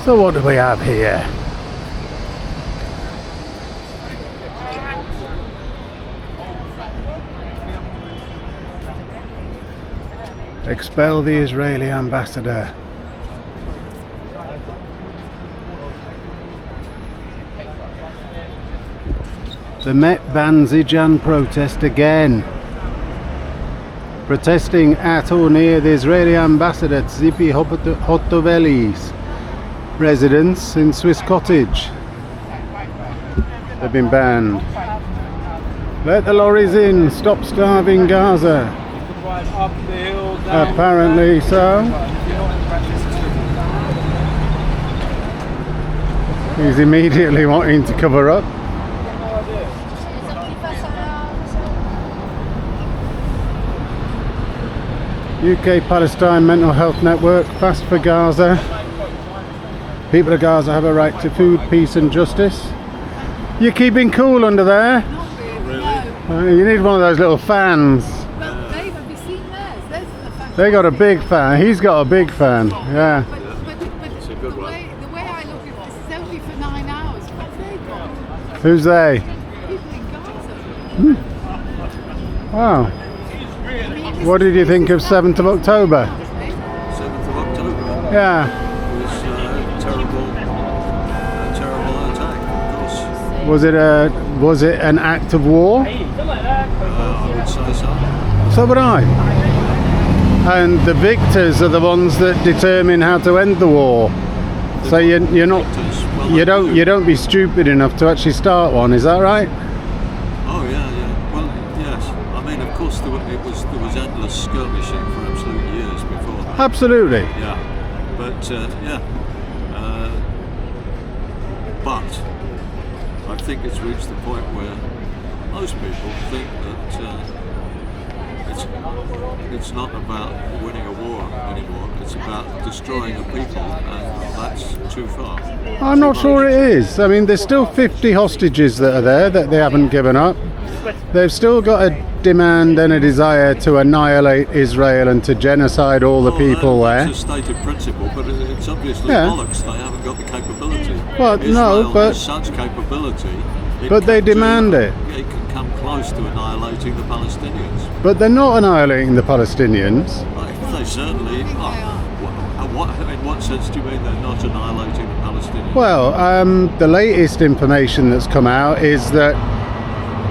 So what do we have here? Expel the Israeli ambassador. The Met Banzijan protest again. Protesting at or near the Israeli ambassador Tzipi Hotoveli's residence in Swiss Cottage. They've been banned. Let the lorries in, stop starving Gaza. Apparently so. He's immediately wanting to cover up. UK Palestine Mental Health Network, fast for Gaza. People of Gaza have a right to food, peace and justice. You're keeping cool under there? Not really. You need one of those little fans. Well, Dave, have you seen theirs? Theirs are the fans. They got a big fan. He's got a big fan. Yeah. But the way I look at this is only for 9 hours. What's they got? Who's they? People in Gaza. Wow. What did you think of 7th of October? 7th of October? Yeah. It was a terrible attack, of course. Was it an act of war? I would say so. So would I. And the victors are the ones that determine how to end the war. So you're not you don't be stupid enough to actually start one. Is that right? Oh yeah. Well, yes. I mean, of course, there was endless skirmishing for absolute years before that. Absolutely. Yeah. But but I think it's reached the point where most people think that it's not about winning a war anymore. It's about destroying a people, and that's too far. I'm not sure it is. I mean, there's still 50 hostages that are there that they haven't given up. They've still got a demand and a desire to annihilate Israel and to genocide all the people there. It's a stated principle, but it's obviously bollocks. They haven't got the capability. Well, Israel no, but has such capability. But they demand it. It can come close to annihilating the Palestinians. But they're not annihilating the Palestinians. They certainly are. In what sense do you mean they're not annihilating the Palestinians? Well, the latest information that's come out is that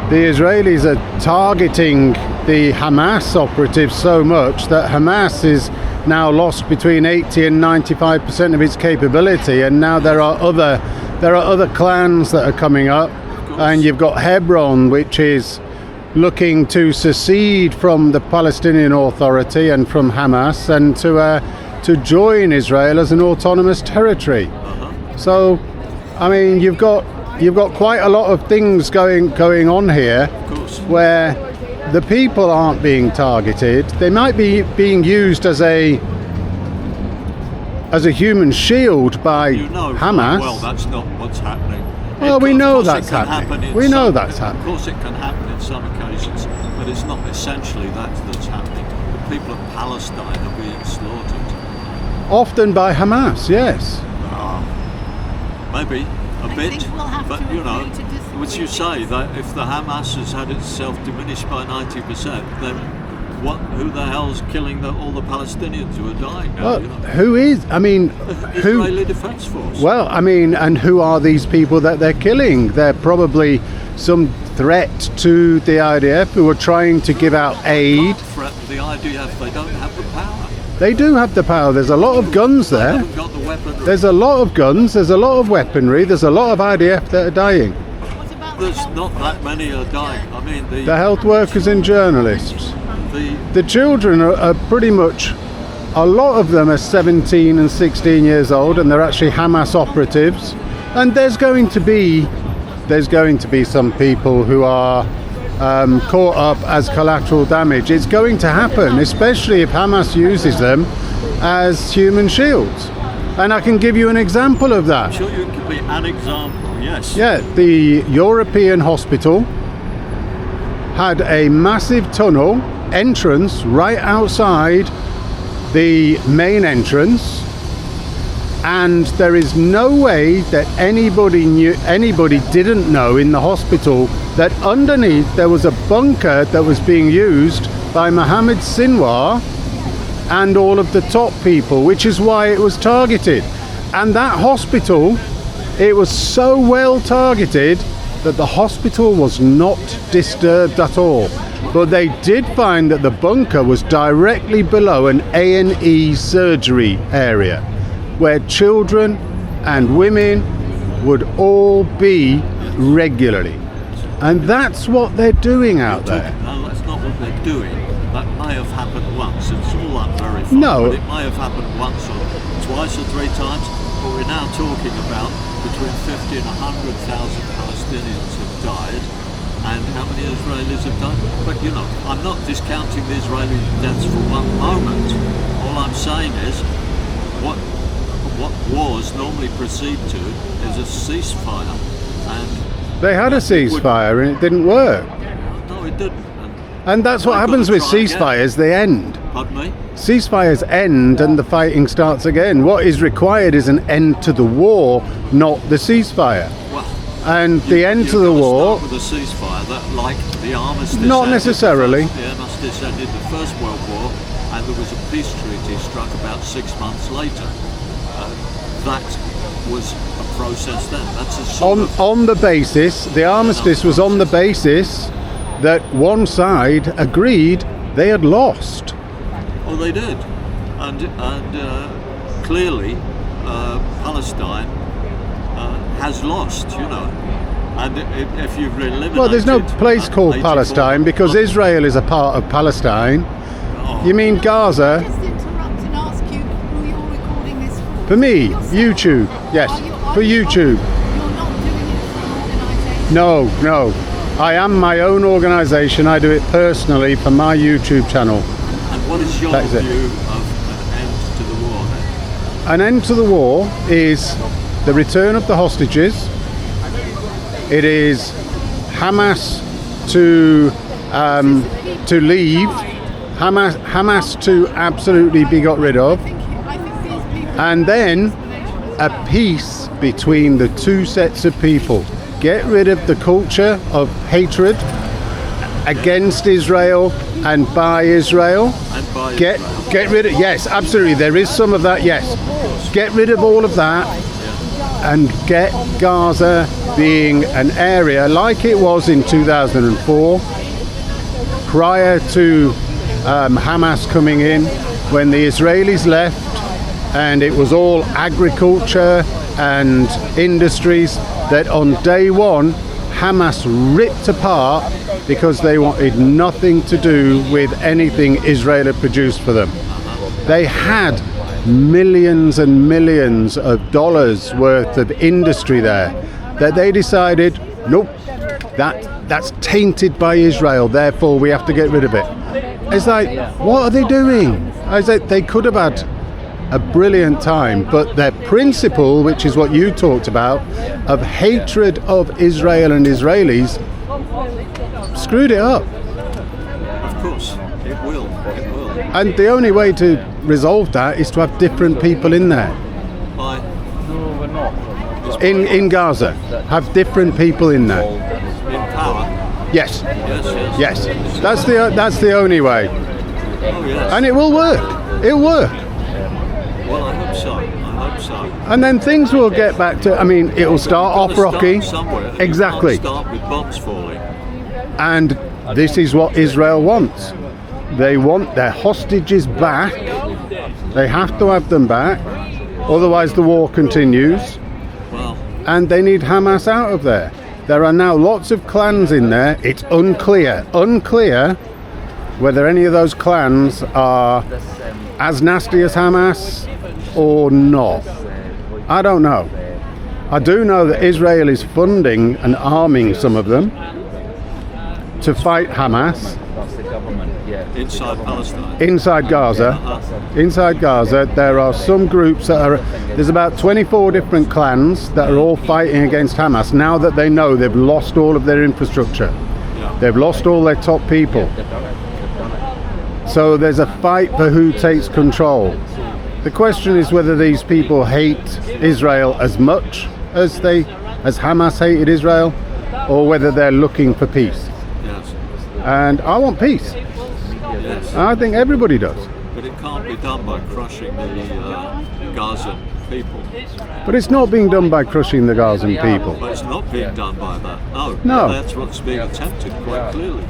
the Israelis are targeting the Hamas operatives so much that Hamas is now lost between 80 and 95% of its capability, and now there are other clans that are coming up, and you've got Hebron, which is looking to secede from the Palestinian Authority and from Hamas, and to join Israel as an autonomous territory. So, I mean, you've got quite a lot of things going on here, where the people aren't being targeted. They might be being used as a human shield by Hamas. Well, that's not what's happening. Well, we know that's happening. We know that's happening. Of course, it can happen in some occasions, but it's not essentially that's happening. The people of Palestine are being slaughtered. Often by Hamas, yes. Maybe a bit, we'll have but to you know, agree to disagree. would you say that if the Hamas has had itself diminished by 90%, then who the hell's killing all the Palestinians who are dying now? Well, who is? I mean, Israeli Defense Force. Well, I mean, and who are these people that they're killing? They're probably some threat to the IDF who are trying to give out aid. Threaten the IDF. They don't have the power. They do have the power. There's a lot of guns there. They haven't got the weaponry. There's a lot of guns. There's a lot of weaponry. There's a lot of IDF that are dying. There's not that many are dying. I mean, The health workers and journalists. The children are pretty much, a lot of them are 17 and 16 years old, and they're actually Hamas operatives. And there's going to be some people who are caught up as collateral damage. It's going to happen, especially if Hamas uses them as human shields. And I can give you an example of that. I'm sure you can be an example, yes. Yeah, the European hospital had a massive tunnel entrance right outside the main entrance, And there is no way that anybody didn't know in the hospital that underneath there was a bunker that was being used by Mohammed Sinwar and all of the top people, which is why it was targeted. And that hospital, it was so well targeted that the hospital was not disturbed at all. But they did find that the bunker was directly below an A&E surgery area, where children and women would all be regularly. And that's what they're doing out there. No, that's not what they're doing. That may have happened once. It's all unverified. No. But it may have happened once or twice or three times. But we're now talking about between 50 and 100,000 Palestinians have died. And how many Israelis have died? But you know, I'm not discounting the Israeli deaths for one moment. All I'm saying is, what wars normally proceed to is a ceasefire. And They had a ceasefire and it didn't work. no, it didn't. And that's what I've got happens to with try again. ceasefires, they end. Pardon me? Ceasefires end and the fighting starts again. What is required is an end to the war, not the ceasefire. Well, And the end to you've the got to war, start with a ceasefire that, like the armistice. Not ended necessarily. The armistice ended the First World War, and there was a peace treaty struck about 6 months later. That was a process then. That's a sort of on the basis, the armistice was on the basis that one side agreed they had lost. Oh, they did, and clearly Palestine has lost. You know, and if you've eliminated. Well, there's no place called 84 Palestine because Israel is a part of Palestine. Oh. You mean Gaza? Just interrupt and ask you who you're recording this for. For me, Yourself? YouTube. Yes, Are for you- YouTube. You're not doing it for an organisation? No. I am my own organisation. I do it personally for my YouTube channel. And what is your That is it. view of an end to the war then? An end to the war is the return of the hostages. It is Hamas to leave. Hamas to absolutely be got rid of. I think these people. And then a peace between the two sets of people. Get rid of the culture of hatred against Israel and by Israel. And by Get rid of, yes, absolutely, there is some of that, yes. Get rid of all of that and get Gaza being an area like it was in 2004, prior to Hamas coming in, when the Israelis left and it was all agriculture and industries that on day one Hamas ripped apart because they wanted nothing to do with anything Israel had produced for them. They had millions and millions of dollars worth of industry there that they decided, nope, that's tainted by Israel, therefore we have to get rid of it. It's like, what are they doing? I said they could have had a brilliant time, but their principle, which is what you talked about, of hatred of Israel and Israelis, screwed it up. Of course, it will. It will. And the only way to resolve that is to have different people in there. By In Gaza, have different people in there. in power. Yes, Yes. yes. That's the only way, Oh yes. and it will work. It'll work. Well, I hope so. I hope so. And then things will get back to. I mean, it will start off Gotta rocky. start somewhere. Exactly. You can't start with bombs falling. And this is what Israel wants. They want their hostages back. They have to have them back. Otherwise the war continues. Well, And they need Hamas out of there. There are now lots of clans in there. It's unclear whether any of those clans are as nasty as Hamas or not. I don't know. I do know that Israel is funding and arming some of them to fight Hamas inside Palestine. inside Gaza. Inside Gaza, there are some groups that are. There's about 24 different clans that are all fighting against Hamas now that they know they've lost all of their infrastructure. Yeah. They've lost all their top people. So there's a fight for who takes control. The question is whether these people hate Israel as much as Hamas hated Israel, or whether they're looking for peace. Yes. And I want peace. Yes. I think everybody does. But it can't be done by crushing the Gazan people. But it's not being done by crushing the Gazan people. But it's not being done by that. No. That's what's being attempted quite clearly.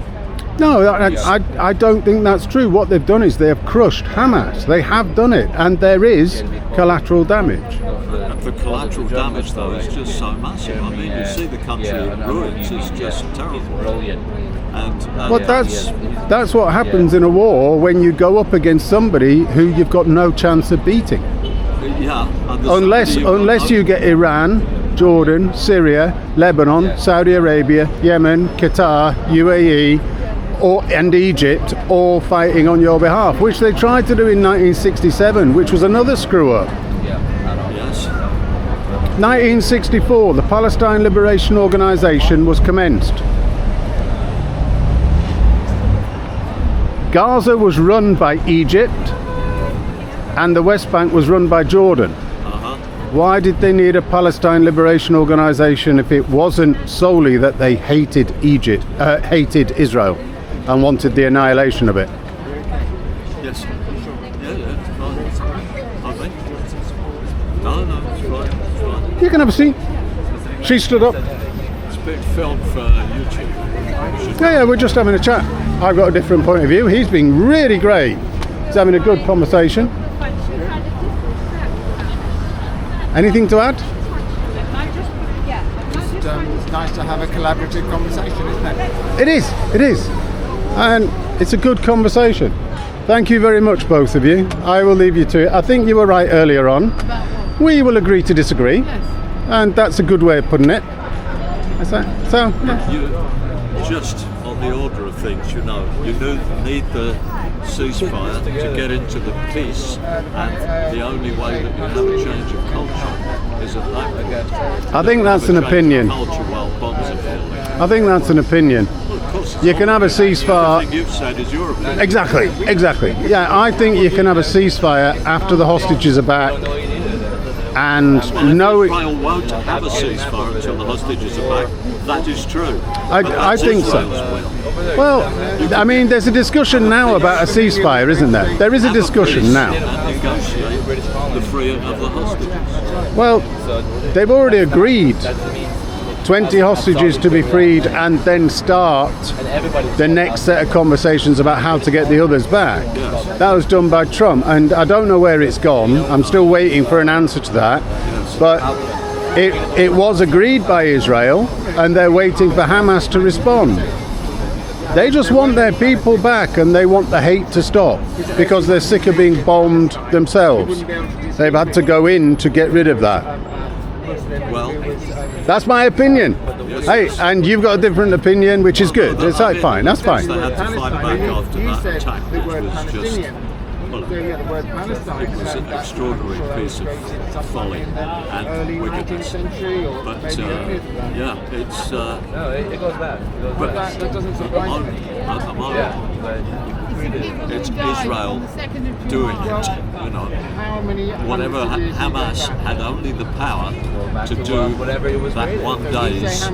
No, I don't think that's true. What they've done is they have crushed Hamas. They have done it, and there is collateral damage. And the collateral damage, though, is just so massive. I mean, you see the country in ruins. It's just terrible. And But that's what happens in a war when you go up against somebody who you've got no chance of beating. yeah, Unless you get Iran, Jordan, Syria, Lebanon, Saudi Arabia, Yemen, Qatar, UAE, and Egypt all fighting on your behalf, which they tried to do in 1967, which was another screw up. Yes. 1964, the Palestine Liberation Organization was commenced. Gaza was run by Egypt, and the West Bank was run by Jordan. Why did they need a Palestine Liberation Organization if it wasn't solely that they hated hated Israel and wanted the annihilation of it? Yes. Yeah, it's fine. I think. No, it's fine. You can have a seat. She stood up. It's being filmed for YouTube. Yeah, we're just having a chat. I've got a different point of view. He's been really great. He's having a good conversation. Anything to add? It's nice to have a collaborative conversation, isn't it? It is. And it's a good conversation. Thank you very much, both of you. I will leave you to it. I think you were right earlier on. We will agree to disagree. And that's a good way of putting it. So, yeah. You, just on the order of things, you need the ceasefire to get into the peace, and the only way that you have a change of culture is at that point. I think that's an opinion. Culture while bombs are falling. I think that's an opinion. Well, of course, You can have a ceasefire. Everything you've said is your opinion. Exactly. Yeah, I think you can have a ceasefire after the hostages are back. And Israel won't have a ceasefire until the hostages are back. That is true. I think so. Well, I mean, there's a discussion now about a ceasefire, isn't there? There is a discussion now. And negotiate the freeing of the hostages. Well, they've already agreed 20 hostages to be freed and then start the next set of conversations about how to get the others back. That was done by Trump, and I don't know where it's gone. I'm still waiting for an answer to that. But it was agreed by Israel, and they're waiting for Hamas to respond. They just want their people back, and they want the hate to stop because they're sick of being bombed themselves. They've had to go in to get rid of that. Well, that's my opinion. Hey, and you've got a different opinion, which is good. It's like fine. That's fine. They had to fight back after that attack, which was just, it was an extraordinary piece of folly and wickedness. But yeah, it's. No, it goes back. But that doesn't surprise me. at the moment, it's Israel doing it. Whatever Hamas had only the power to do that one day's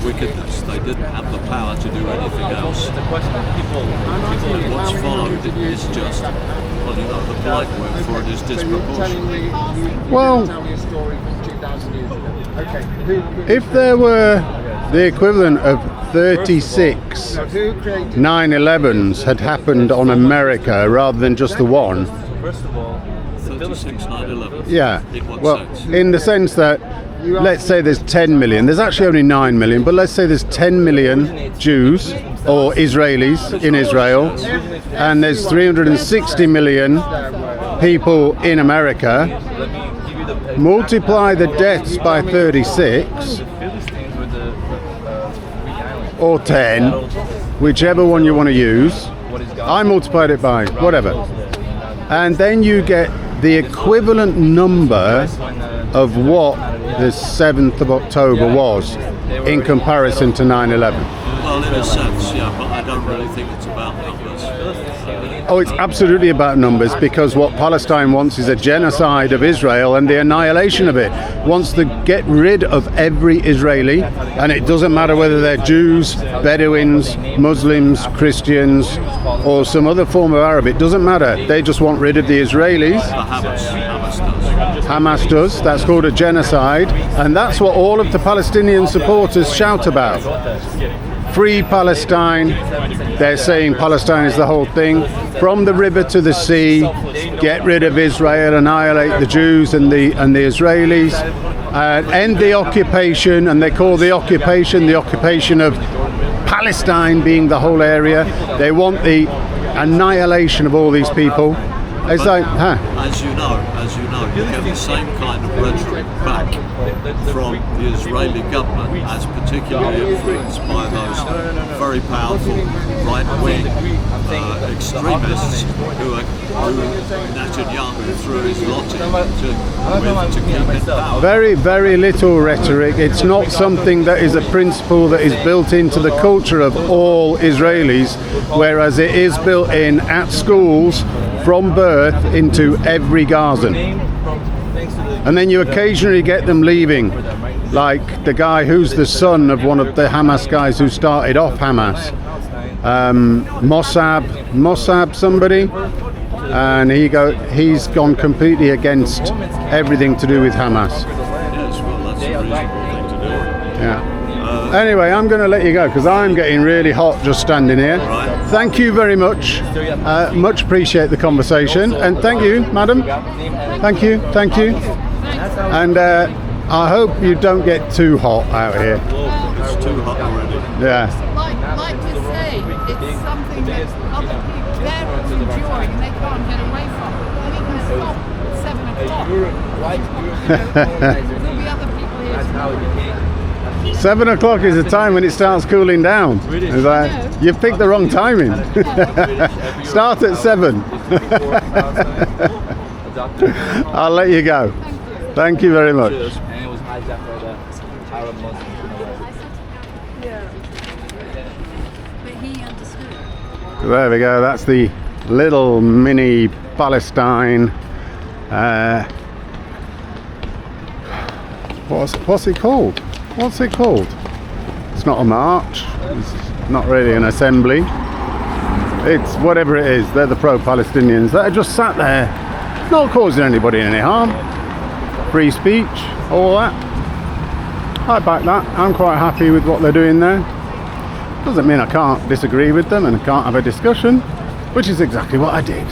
wickedness. They didn't have the power to do anything else. And what's followed is just, the polite word for it is disproportionate. Well, if there were the equivalent of 36 9/11s had happened on America rather than just the one. 36 9/11. Yeah. In what Well, sense? in the sense that, let's say there's 10 million. There's actually only 9 million, but let's say there's 10 million Jews or Israelis in Israel, and there's 360 million people in America. Multiply the deaths by 36 or 10, whichever one you want to use. I multiplied it by whatever. And then you get the equivalent number of what the 7th of October was in comparison to 9/11. Well, in a sense, yeah, but I don't really think it's about numbers. Oh, it's absolutely about numbers, because what Palestine wants is a genocide of Israel and the annihilation of it. Wants to get rid of every Israeli, and it doesn't matter whether they're Jews, Bedouins, Muslims, Christians, or some other form of Arab. It doesn't matter. They just want rid of the Israelis. Hamas does. Hamas does. That's called a genocide, and that's what all of the Palestinian supporters shout about. Free Palestine. They're saying Palestine is the whole thing. From the river to the sea, get rid of Israel, annihilate the Jews and the Israelis, end the occupation, and they call the occupation of Palestine being the whole area. They want the annihilation of all these people. It's like, As you know, you get the same kind of rhetoric back from the Israeli government, as particularly influenced by those very powerful right-wing extremists who Netanyahu threw his lot to keep in power. very, very little rhetoric. It's not something that is a principle that is built into the culture of all Israelis, whereas it is built in at schools from birth into every Gazan. And then you occasionally get them leaving, like the guy who's the son of one of the Hamas guys who started off Hamas, Mossab somebody, and he's gone completely against everything to do with Hamas. Yes, well, that's a reasonable thing to do. Yeah. Anyway, I'm going to let you go because I'm getting really hot just standing here. Right. Thank you very much. Much appreciate the conversation, and thank you, madam. Thank you. And I hope you don't get too hot out here. It's too hot already. Yeah. Like you say, it's something that other people, they're all enjoying and they can't get away from. And it can stop at 7 o'clock. There'll be other people here tomorrow. 7 o'clock is the time when it starts cooling down. It's like, you've picked the wrong timing. Start at 7. I'll let you go. Thank you very much. And it was hijacked by the Arab Muslims. But he understood. There we go. That's the little mini Palestine. What's it called? What's it called? It's not a march. It's not really an assembly. It's whatever it is. They're the pro-Palestinians that are just sat there, not causing anybody any harm. Free speech, all that. I back that. I'm quite happy with what they're doing there. Doesn't mean I can't disagree with them and I can't have a discussion, which is exactly what I did.